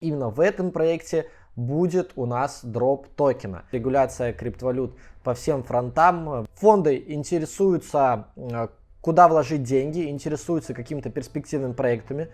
Именно в этом проекте будет у нас дроп токена. Регуляция криптовалют по всем фронтам. Фонды интересуются, куда вложить деньги, интересуются какими-то перспективными проектами.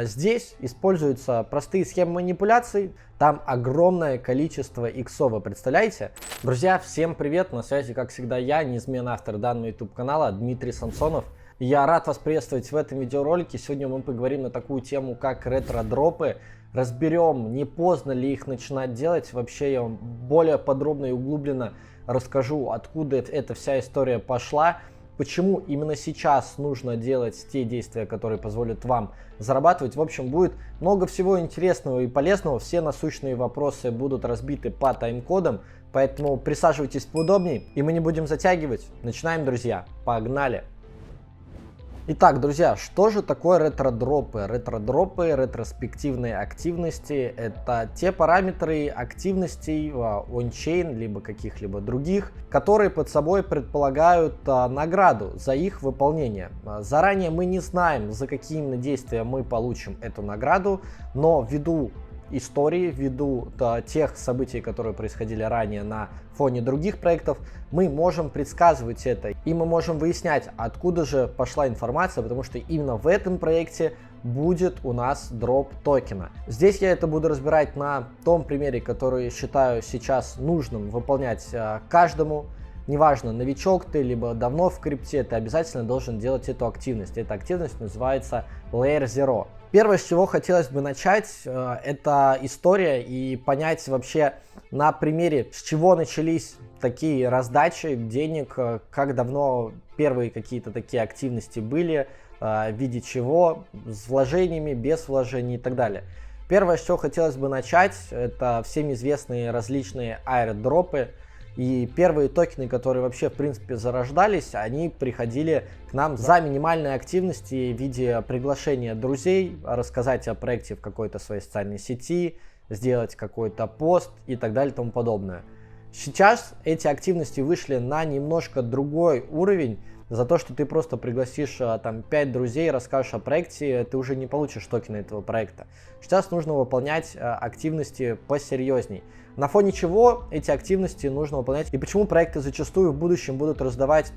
Здесь используются простые схемы манипуляций. Там огромное количество иксов, вы представляете? Друзья, всем привет! На связи, как всегда, я, неизменный автор данного YouTube канала Дмитрий Самсонов. Я рад вас приветствовать в этом видеоролике. Сегодня мы поговорим на такую тему, как ретро-дропы. Разберем, не поздно ли их начинать делать. Вообще я вам более подробно и углубленно расскажу, откуда эта вся история пошла. Почему именно сейчас нужно делать те действия, которые позволят вам зарабатывать. В общем, будет много всего интересного и полезного. Все насущные вопросы будут разбиты по тайм-кодам. Поэтому присаживайтесь поудобнее, и мы не будем затягивать. Начинаем, друзья. Погнали! Итак, друзья, что же такое ретро-дропы? Ретро-дропы, ретроспективные активности — это те параметры активностей ончейн, либо каких-либо других, которые под собой предполагают награду за их выполнение. Заранее мы не знаем, за какие именно действия мы получим эту награду, но ввиду истории, ввиду тех событий, которые происходили ранее на фоне других проектов, мы можем предсказывать это, и мы можем выяснять, откуда же пошла информация, потому что именно в этом проекте будет у нас дроп токена. Здесь я это буду разбирать на том примере, который считаю сейчас нужным выполнять каждому. Неважно, новичок ты, либо давно в крипте, ты обязательно должен делать эту активность. Эта активность называется Layer Zero. Первое, с чего хотелось бы начать, это история и понять вообще на примере, с чего начались такие раздачи денег, как давно первые какие-то такие активности были, в виде чего, с вложениями, без вложений и так далее. Первое, с чего хотелось бы начать, это всем известные различные аирдропы. И первые токены, которые вообще в принципе зарождались, они приходили к нам за минимальной активности в виде приглашения друзей, рассказать о проекте в какой-то своей социальной сети, сделать какой-то пост и так далее и тому подобное. Сейчас эти активности вышли на немножко другой уровень. За то, что ты просто пригласишь там 5 друзей, расскажешь о проекте, ты уже не получишь токены этого проекта. Сейчас нужно выполнять активности посерьезней. На фоне чего эти активности нужно выполнять и почему проекты зачастую в будущем будут раздавать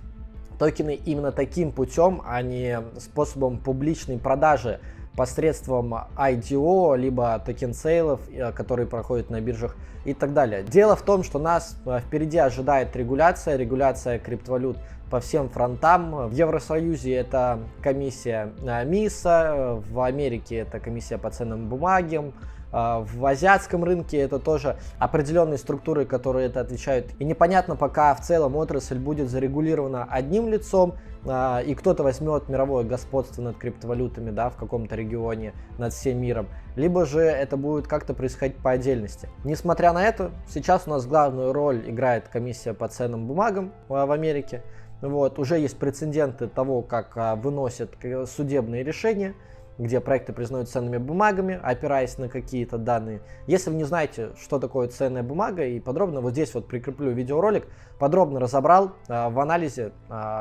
токены именно таким путем, а не способом публичной продажи посредством IDO, либо токен-сейлов, которые проходят на биржах и так далее. Дело в том, что нас впереди ожидает регуляция криптовалют по всем фронтам. В Евросоюзе это комиссия МИСа, в Америке это комиссия по ценным бумагам, в азиатском рынке это тоже определенные структуры, которые это отвечают. И непонятно, пока в целом отрасль будет зарегулирована одним лицом, и кто-то возьмет мировое господство над криптовалютами, да, в каком-то регионе, над всем миром, либо же это будет как-то происходить по отдельности. Несмотря на это, сейчас у нас главную роль играет комиссия по ценным бумагам в Америке. Вот, уже есть прецеденты того, как выносят судебные решения, где проекты признают ценными бумагами, опираясь на какие-то данные. Если вы не знаете, что такое ценная бумага, и подробно, вот здесь вот прикреплю видеоролик, подробно разобрал в анализе,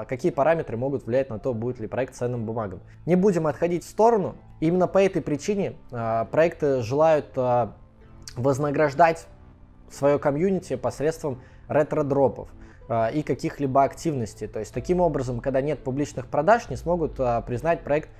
какие параметры могут влиять на то, будет ли проект ценным бумагам. Не будем отходить в сторону. Именно по этой причине проекты желают вознаграждать свое комьюнити посредством ретро-дропов и каких-либо активностей. То есть таким образом, когда нет публичных продаж, не смогут признать проект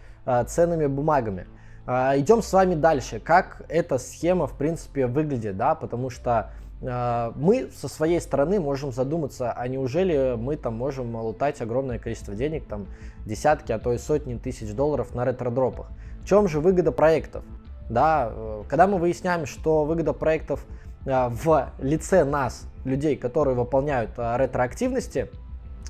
ценными бумагами. Идем с вами дальше, как эта схема в принципе выглядит, да, потому что мы со своей стороны можем задуматься, а неужели мы там можем лутать огромное количество денег, там десятки, а то и сотни тысяч долларов на ретро-дропах. В чем же выгода проектов? Да, когда мы выясняем, что выгода проектов в лице нас, людей, которые выполняют ретроактивности,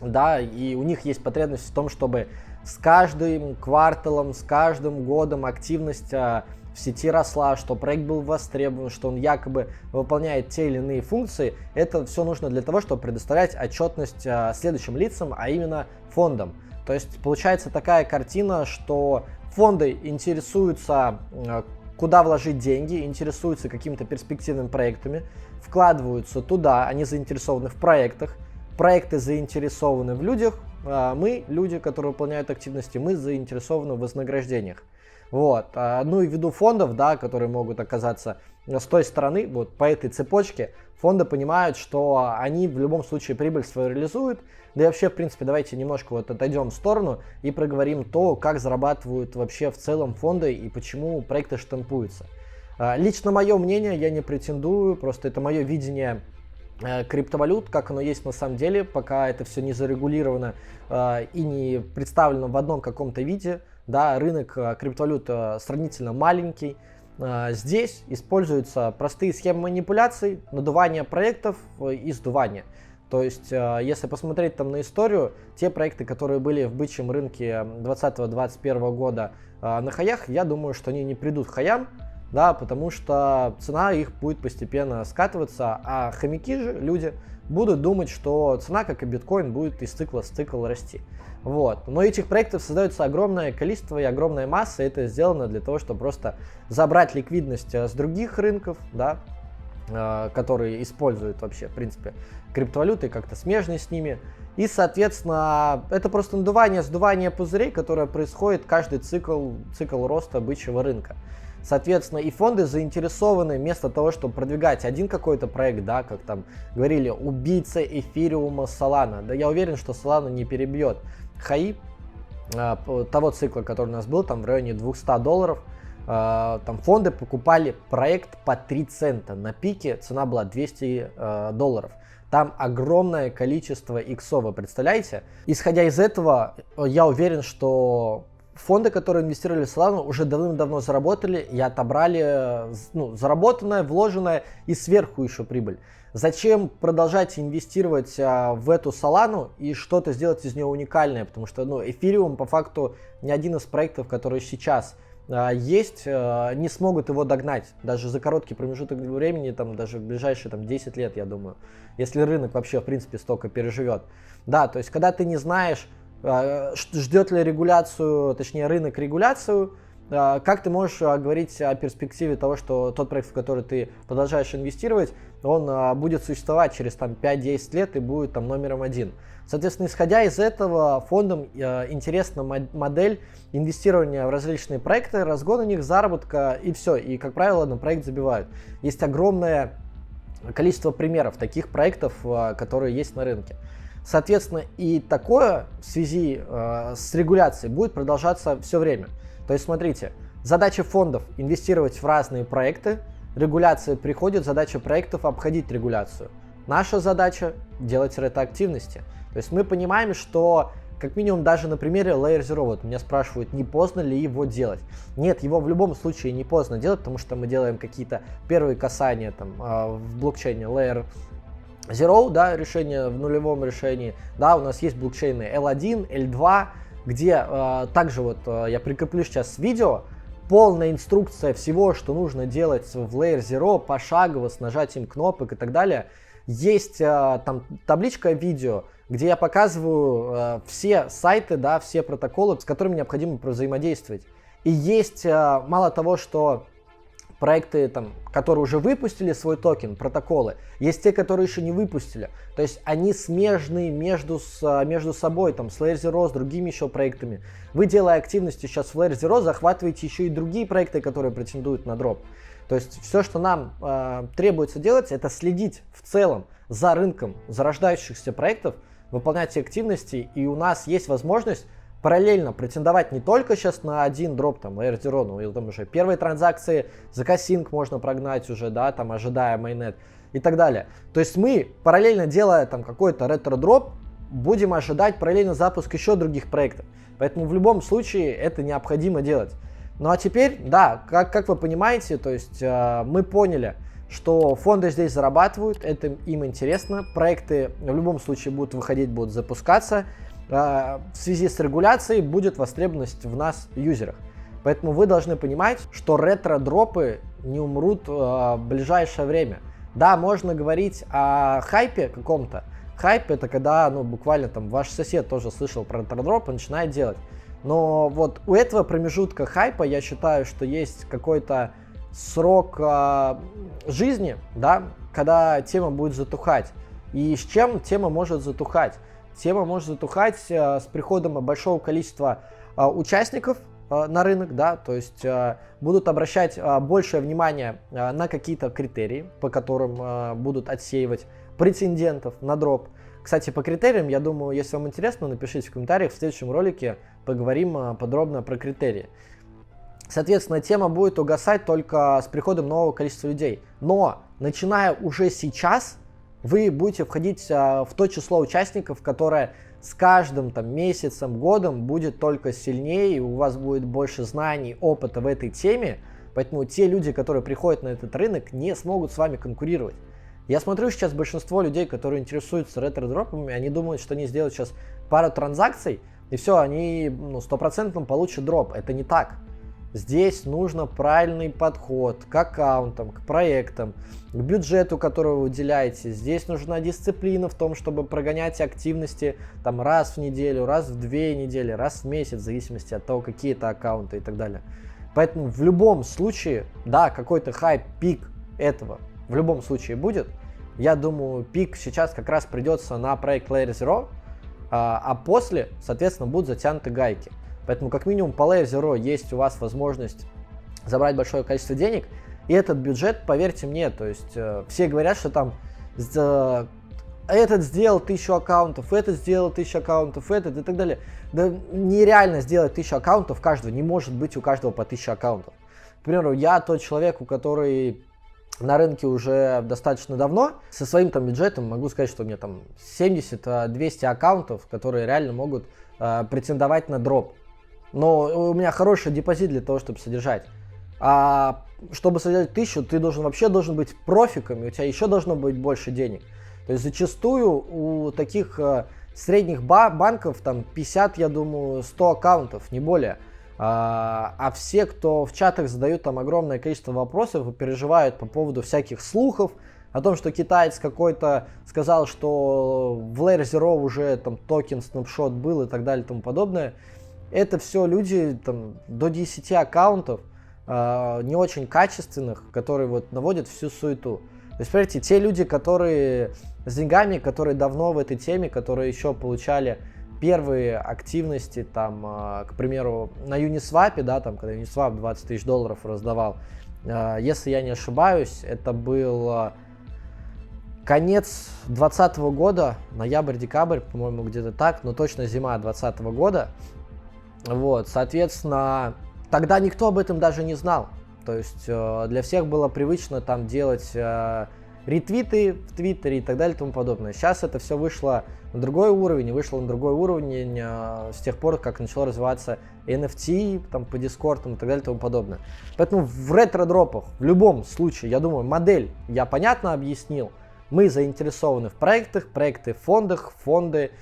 да, и у них есть потребность в том, чтобы с каждым кварталом, с каждым годом активность в сети росла, что проект был востребован, что он якобы выполняет те или иные функции. Это все нужно для того, чтобы предоставлять отчетность следующим лицам, а именно фондам. То есть получается такая картина, что фонды интересуются, куда вложить деньги, интересуются какими-то перспективными проектами, вкладываются туда, они заинтересованы в проектах, проекты заинтересованы в людях, мы, люди, которые выполняют активности, мы заинтересованы в вознаграждениях. Вот. Ну и ввиду фондов, да, которые могут оказаться с той стороны, вот по этой цепочке, фонды понимают, что они в любом случае прибыль свою реализуют. Да и вообще, в принципе, давайте немножко вот отойдем в сторону и проговорим то, как зарабатывают вообще в целом фонды и почему проекты штампуются. Лично мое мнение, я не претендую, просто это мое видение криптовалют, как оно есть на самом деле, пока это все не зарегулировано и не представлено в одном каком-то виде. Да, рынок криптовалют сравнительно маленький. Здесь используются простые схемы манипуляций, надувания проектов и сдувания. То есть, если посмотреть там на историю, те проекты, которые были в бычьем рынке 2020-2021 года на хаях, я думаю, что они не придут к хаям, да, потому что цена их будет постепенно скатываться, а хомяки же, люди, будут думать, что цена, как и биткоин, будет из цикла в цикл расти. Вот. Но этих проектов создается огромное количество и огромная масса, и это сделано для того, чтобы просто забрать ликвидность с других рынков, да, которые используют вообще, в принципе, криптовалюты, как-то смежные с ними. И, соответственно, это просто надувание, сдувание пузырей, которое происходит каждый цикл роста бычьего рынка. Соответственно, и фонды заинтересованы вместо того, чтобы продвигать один какой-то проект, да, как там говорили, убийца эфириума Solana. Да, я уверен, что Solana не перебьет хаи того цикла, который у нас был, там в районе $200. Там фонды покупали проект по 3 цента. На пике цена была $200. Там огромное количество иксов, вы представляете? Исходя из этого, я уверен, что фонды, которые инвестировали в Solana, уже давным-давно заработали и отобрали заработанное, вложенное и сверху еще прибыль. Зачем продолжать инвестировать в эту Solana и что-то сделать из нее уникальное? Потому что Ethereum по факту ни один из проектов, которые сейчас есть, не смогут его догнать. Даже за короткий промежуток времени, там, даже в ближайшие 10 лет, я думаю. Если рынок вообще, в принципе, столько переживет. Да, то есть, когда ты не знаешь, ждет ли регуляцию, точнее рынок регуляцию, как ты можешь говорить о перспективе того, что тот проект, в который ты продолжаешь инвестировать, он будет существовать через 5-10 лет и будет там номером один. Соответственно, исходя из этого, фондам интересна модель инвестирования в различные проекты, разгон у них, заработка и все. И, как правило, на проект забивают. Есть огромное количество примеров таких проектов, которые есть на рынке. Соответственно, и такое в связи с регуляцией будет продолжаться все время. То есть, смотрите, задача фондов инвестировать в разные проекты, регуляция приходит, задача проектов обходить регуляцию. Наша задача делать ретроактивности. То есть мы понимаем, что как минимум даже на примере Layer Zero, вот меня спрашивают, не поздно ли его делать. Нет, его в любом случае не поздно делать, потому что мы делаем какие-то первые касания там, в блокчейне Layer Zero, да, решение в нулевом решении. Да, у нас есть блокчейны L1, L2, где также вот я прикреплю сейчас видео, полная инструкция всего, что нужно делать в Layer Zero, пошагово, с нажатием кнопок и так далее. Есть там табличка видео, где я показываю все сайты, да, все протоколы, с которыми необходимо взаимодействовать. И есть мало того, что проекты, там, которые уже выпустили свой токен, протоколы, есть те, которые еще не выпустили. То есть они смежны между собой, там, с Layer Zero, с другими еще проектами. Вы, делая активности сейчас в Layer Zero, захватываете еще и другие проекты, которые претендуют на дроп. То есть все, что нам требуется делать, это следить в целом за рынком зарождающихся проектов, выполнять активности, и у нас есть возможность параллельно претендовать не только сейчас на один дроп, там, Layer Zero, но и там уже первые транзакции, закасинг можно прогнать уже, да, там, ожидая майнет и так далее. То есть мы, параллельно делая там какой-то ретро-дроп, будем ожидать параллельно запуск еще других проектов. Поэтому в любом случае это необходимо делать. Ну а теперь, да, как вы понимаете, то есть мы поняли, что фонды здесь зарабатывают, это им интересно, проекты в любом случае будут выходить, будут запускаться, в связи с регуляцией будет востребованность в нас, юзерах. Поэтому вы должны понимать, что ретро-дропы не умрут в ближайшее время. Да, можно говорить о хайпе каком-то. Хайп — это когда, буквально там ваш сосед тоже слышал про ретро-дроп и начинает делать. Но вот у этого промежутка хайпа я считаю, что есть какой-то срок жизни, да, когда тема будет затухать. И с чем тема может затухать? Тема может затухать с приходом большого количества участников на рынок, да, то есть будут обращать большее внимание на какие-то критерии, по которым будут отсеивать претендентов на дроп. Кстати, по критериям, я думаю, если вам интересно, напишите в комментариях, в следующем ролике поговорим подробно про критерии. Соответственно, тема будет угасать только с приходом нового количества людей. Но, начиная уже сейчас, вы будете входить в то число участников, которое с каждым месяцем, годом будет только сильнее, и у вас будет больше знаний, опыта в этой теме. Поэтому те люди, которые приходят на этот рынок, не смогут с вами конкурировать. Я смотрю сейчас большинство людей, которые интересуются ретро-дропами, они думают, что они сделают сейчас пару транзакций, и все, они 100% получат дроп. Это не так. Здесь нужно правильный подход к аккаунтам, к проектам, к бюджету, который вы уделяете. Здесь нужна дисциплина в том, чтобы прогонять активности раз в неделю, раз в 2 недели, раз в месяц, в зависимости от того, какие это аккаунты и так далее. Поэтому в любом случае, да, какой-то хайп, пик этого в любом случае будет. Я думаю, пик сейчас как раз придется на проект Layer Zero, а после, соответственно, будут затянуты гайки. Поэтому как минимум по Layer Zero есть у вас возможность забрать большое количество денег. И этот бюджет, поверьте мне, то есть все говорят, что там этот сделал 1000 аккаунтов, этот сделал 1000 аккаунтов, этот и так далее. Да нереально сделать 1000 аккаунтов каждого, не может быть у каждого по 1000 аккаунтов. К примеру, я тот человек, у который на рынке уже достаточно давно, со своим бюджетом могу сказать, что у меня 70-200 аккаунтов, которые реально могут претендовать на дроп. Но у меня хороший депозит для того, чтобы содержать. А чтобы содержать 1000, ты должен быть профиком, и у тебя еще должно быть больше денег. То есть зачастую у таких средних банков 50, я думаю, 100 аккаунтов, не более. А все, кто в чатах задают огромное количество вопросов и переживают по поводу всяких слухов, о том, что китаец какой-то сказал, что в Layer Zero уже токен снапшот был и так далее и тому подобное. Это все люди до 10 аккаунтов, не очень качественных, которые наводят всю суету. То есть, поверьте, те люди, которые с деньгами, которые давно в этой теме, которые еще получали первые активности, к примеру, на Uniswap, да, когда Uniswap 20 тысяч долларов раздавал, если я не ошибаюсь, это был конец 2020 года, ноябрь-декабрь, по-моему, где-то так, но точно зима 2020 года. Соответственно, тогда никто об этом даже не знал. То есть для всех было привычно делать ретвиты в Твиттере и так далее и тому подобное. Сейчас это все вышло на другой уровень, и вышло на другой уровень с тех пор, как начало развиваться NFT по Discord и так далее и тому подобное. Поэтому в ретро-дропах в любом случае, я думаю, модель я понятно объяснил. Мы заинтересованы в проектах, проекты в фондах, фонды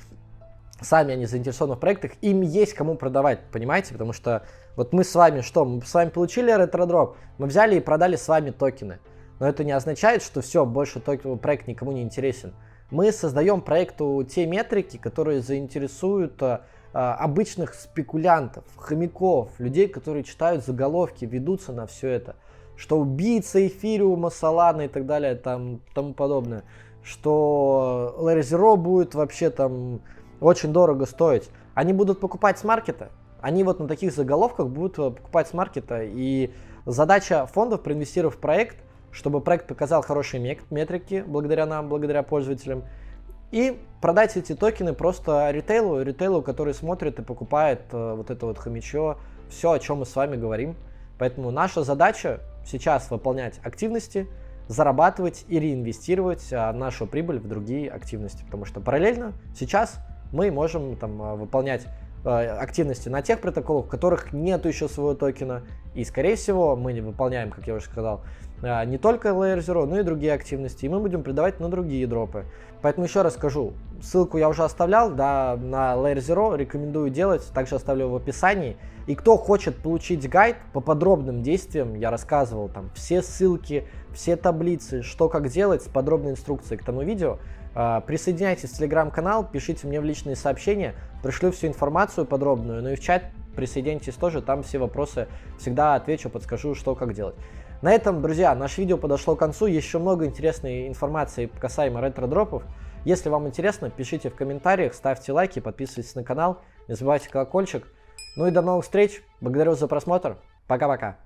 сами они заинтересованы в проектах, им есть кому продавать, понимаете? Потому что мы с вами мы с вами получили ретро-дроп, мы взяли и продали с вами токены. Но это не означает, что все, больше проект никому не интересен. Мы создаем проекту те метрики, которые заинтересуют обычных спекулянтов, хомяков, людей, которые читают заголовки, ведутся на все это. Что убийца эфириума, Солана и так далее, тому подобное. Что Layer Zero будет вообще очень дорого стоить. Они будут покупать с маркета. Они на таких заголовках будут покупать с маркета. И задача фондов, проинвестировав в проект, чтобы проект показал хорошие метрики благодаря нам, благодаря пользователям, и продать эти токены просто ритейлу, который смотрит и покупает это хомячо, все, о чем мы с вами говорим. Поэтому наша задача сейчас выполнять активности, зарабатывать и реинвестировать нашу прибыль в другие активности, потому что параллельно сейчас мы можем выполнять активности на тех протоколах, у которых нет еще своего токена, и скорее всего мы не выполняем, как я уже сказал, не только Layer Zero, но и другие активности, и мы будем продавать на другие дропы. Поэтому еще раз скажу, ссылку я уже оставлял, да, на Layer Zero, рекомендую делать, также оставлю в описании. И кто хочет получить гайд по подробным действиям, я рассказывал все ссылки, все таблицы, что как делать, с подробной инструкцией к тому видео. Присоединяйтесь в телеграм-канал, пишите мне в личные сообщения, пришлю всю информацию подробную, ну и в чат присоединяйтесь тоже, там все вопросы всегда отвечу, подскажу, что как делать. На этом, друзья, наше видео подошло к концу, еще много интересной информации касаемо ретро-дропов. Если вам интересно, пишите в комментариях, ставьте лайки, подписывайтесь на канал, не забывайте колокольчик. Ну и до новых встреч. Благодарю за просмотр. Пока-пока.